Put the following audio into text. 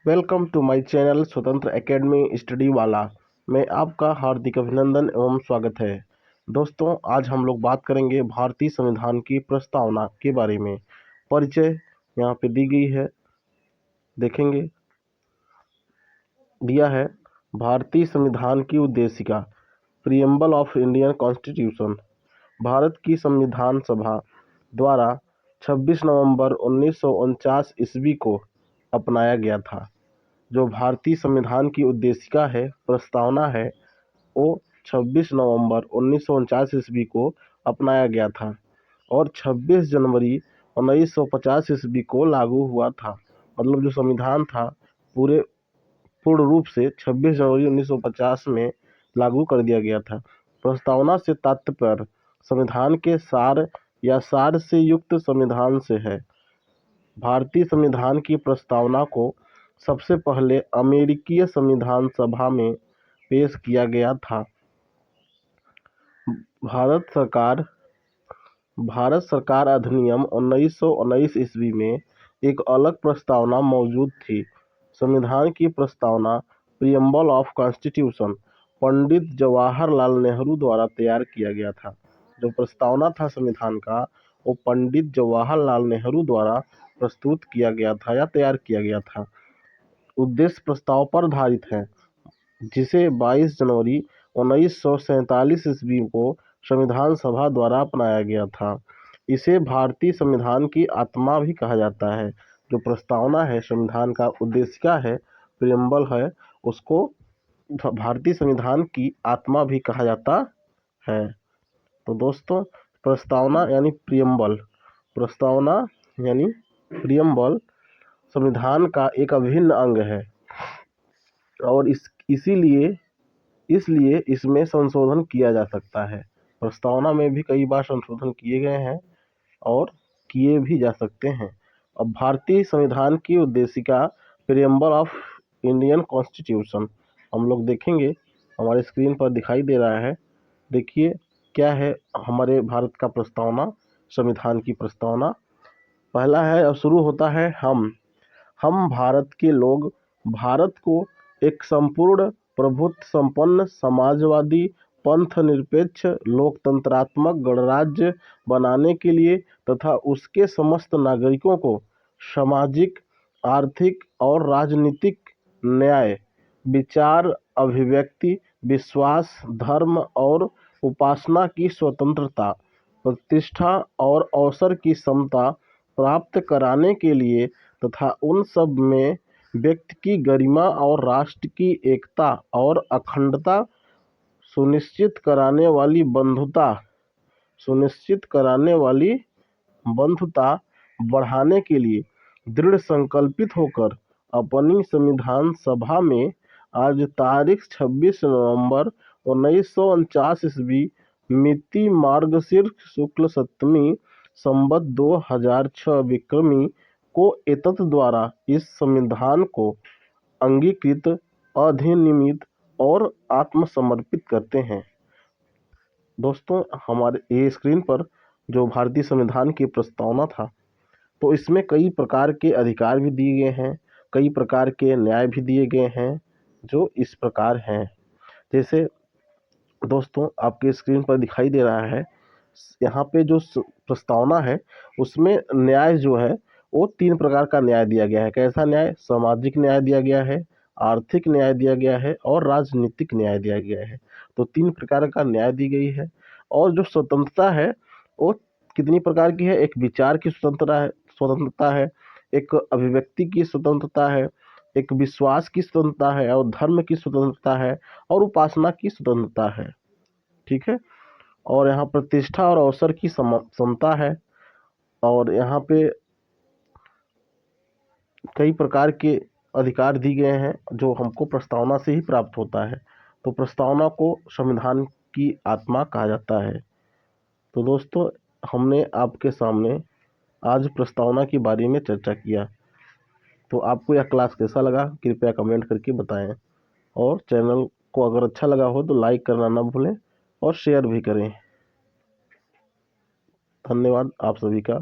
Welcome to my channel स्वतंत्र academy study वाला में आपका हार्दिक अभिनंदन एवं स्वागत है। दोस्तों, आज हम लोग बात करेंगे भारतीय संविधान की प्रस्तावना के बारे में। परिचय यहाँ पे दी गई है, देखेंगे। दिया है भारतीय संविधान की उद्देशिका, preamble of Indian constitution. Bharat की संविधान सभा द्वारा 26 नवंबर 1949 ईस्वी को अपनाया गया था। जो भारतीय संविधान की उद्देशिका है, प्रस्तावना है, वो 26 नवंबर 1949 ईस्वी को अपनाया गया था और 26 जनवरी 1950 ईस्वी को लागू हुआ था। मतलब जो संविधान था पूर्ण रूप से 26 जनवरी 1950 में लागू कर दिया गया था। प्रस्तावना से तात्पर्य संविधान के सार या सार से युक्त संविधान से है। भारतीय संविधान की प्रस्तावना को सबसे पहले अमेरिकी संविधान सभा में पेश किया गया था। भारत सरकार अधिनियम 1919 ईस्वी में एक अलग प्रस्तावना मौजूद थी। संविधान की प्रस्तावना preamble of constitution Pandit Jawaharlal Nehru द्वारा तैयार किया गया था। जो प्रस्तावना था संविधान का, वो पंडित जवाहरलाल नेहरू द्वारा प्रस्तुत किया गया था या तैयार किया गया था। उद्देश्य प्रस्ताव पर आधारित है, जिसे 22 जनवरी 1947 ईस्वी को संविधान सभा द्वारा अपनाया गया था। इसे भारतीय संविधान की आत्मा भी कहा जाता है। जो प्रस्तावना है, संविधान का उद्देशिका है, प्रीएम्बल है, उसको भारतीय संविधान की आत्मा भी कहा जाता है। तो दोस्तों, प्रस्तावना यानी प्रीएम्बल संविधान का एक अभिन्न अंग है और इसलिए इसमें संशोधन किया जा सकता है। प्रस्तावना में भी कई बार संशोधन किए गए हैं और किए भी जा सकते हैं। अब भारतीय संविधान की उद्देशिका प्रीएम्बल ऑफ इंडियन कॉन्स्टिट्यूशन हम लोग देखेंगे, हमारे स्क्रीन पर दिखाई दे रहा है। देखिए क्या है हमारे भारत का प्रस्तावना, संविधान की प्रस्तावना। पहला है और शुरू होता है हम भारत के लोग भारत को एक संपूर्ण प्रभुत्व संपन्न समाजवादी पंथ निरपेक्ष लोकतंत्रात्मक गणराज्य बनाने के लिए तथा उसके समस्त नागरिकों को सामाजिक, आर्थिक और राजनीतिक न्याय, विचार, अभिव्यक्ति, विश्वास, धर्म और उपासना की स्वतंत्रता, प्रतिष्ठा और अवसर की समता प्राप्त कराने के लिए तथा उन सब में व्यक्ति की गरिमा और राष्ट्र की एकता और अखंडता सुनिश्चित कराने वाली बंधुता बढ़ाने के लिए दृढ़ संकल्पित होकर अपनी संविधान सभा में आज तारीख 26 नवंबर 1949 ईस्वी मिति मार्गशीर्ष शुक्ल सप्तमी संवत 2006 विक्रमी को एतत् द्वारा इस संविधान को अंगीकृत, अधिनियमित और आत्मसमर्पित करते हैं। दोस्तों, हमारे ये स्क्रीन पर जो भारतीय संविधान की प्रस्तावना था, तो इसमें कई प्रकार के अधिकार भी दिए गए हैं, कई प्रकार के न्याय भी दिए गए हैं, जो इस प्रकार हैं। जैसे दोस्तों, आपके स्क्रीन पर दिखाई दे रहा है, यहाँ पे जो प्रस्तावना है उसमें न्याय जो है वो 3 प्रकार का न्याय दिया गया है। कैसा न्याय? सामाजिक न्याय दिया गया है, आर्थिक न्याय दिया गया है और राजनीतिक न्याय दिया गया है। तो 3 प्रकार का न्याय दी गई है। और जो स्वतंत्रता है वो कितनी प्रकार की है? एक विचार की स्वतंत्रता है, एक अभिव्यक्ति की स्वतंत्रता है, एक विश्वास की स्वतंत्रता है और धर्म की स्वतंत्रता है और उपासना की स्वतंत्रता है। ठीक है। और यहाँ प्रतिष्ठा और अवसर की समता है और यहाँ पे कई प्रकार के अधिकार दिए गए हैं जो हमको प्रस्तावना से ही प्राप्त होता है। तो प्रस्तावना को संविधान की आत्मा कहा जाता है। तो दोस्तों, हमने आपके सामने आज प्रस्तावना के बारे में चर्चा किया। तो आपको यह क्लास कैसा लगा कृपया कमेंट करके बताएं और चैनल को अगर अच्छा लगा हो तो लाइक करना ना भूलें और शेयर भी करें। धन्यवाद आप सभी का।